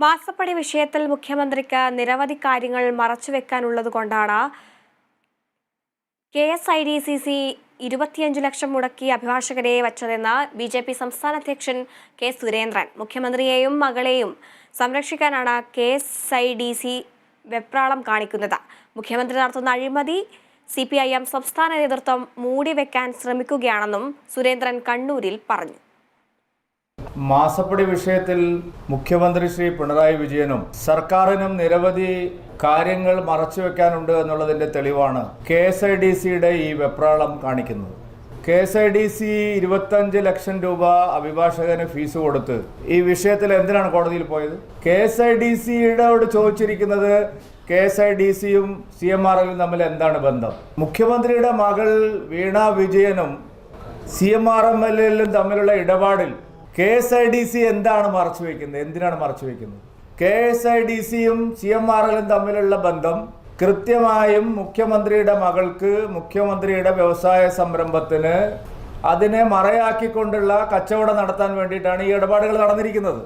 മാസപ്പടി വിഷയത്തിൽ മുഖ്യമന്ത്രിക്ക് നിരവധി കാര്യങ്ങൾ മറച്ചുവെക്കാനുള്ളതുകൊണ്ടാണ് KSIDCC 25 ലക്ഷം മുടക്കി അഭിഭാഷകരെ വച്ചതെന്ന് BJP സംസ്ഥാന അധ്യക്ഷൻ കെ സുരേന്ദ്രൻ. മുഖ്യമന്ത്രിയെയും മകളെയും സംരക്ഷിക്കാനാണ് KSIDC വെപ്രാളം കാണിക്കുന്നത്. മുഖ്യമന്ത്രി നടത്തുന്ന അഴിമതി CPIM സംസ്ഥാന നേതൃത്വം മൂടിവെക്കാൻ ശ്രമിക്കുകയാണെന്നും സുരേന്ദ്രൻ കണ്ണൂരിൽ പറഞ്ഞു. മാസപ്പടി വിഷയത്തിൽ മുഖ്യമന്ത്രി ശ്രീ പിണറായി വിജയനും സർക്കാരിനും നിരവധി കാര്യങ്ങൾ മറച്ചുവെക്കാനുണ്ട് എന്നുള്ളതിൻ്റെ തെളിവാണ് KSIDCയുടെ ഈ വെപ്രാളം കാണിക്കുന്നത്. KSIDC 25 ലക്ഷം രൂപ അഭിഭാഷകന് ഫീസ് കൊടുത്ത് ഈ വിഷയത്തിൽ എന്തിനാണ് കോടതിയിൽ പോയത്? KSIDCയോട് ചോദിച്ചിരിക്കുന്നത് KSIDCയും CMRLും തമ്മിൽ എന്താണ് ബന്ധം? മുഖ്യമന്ത്രിയുടെ മകൾ വീണ വിജയനും CMRMLലും തമ്മിലുള്ള ഇടപാടിൽ KSIDC എന്താണ് മറച്ചുവെക്കുന്നത്? എന്തിനാണ് മറച്ചുവെക്കുന്നത്? KSIDCയും CMRLും തമ്മിലുള്ള ബന്ധം കൃത്യമായും മുഖ്യമന്ത്രിയുടെ മകൾക്ക് മുഖ്യമന്ത്രിയുടെ വ്യവസായ സംരംഭത്തിന് അതിനെ മറയാക്കിക്കൊണ്ടുള്ള കച്ചവടം നടത്താൻ വേണ്ടിയിട്ടാണ് ഈ ഇടപാടുകൾ നടന്നിരിക്കുന്നത്.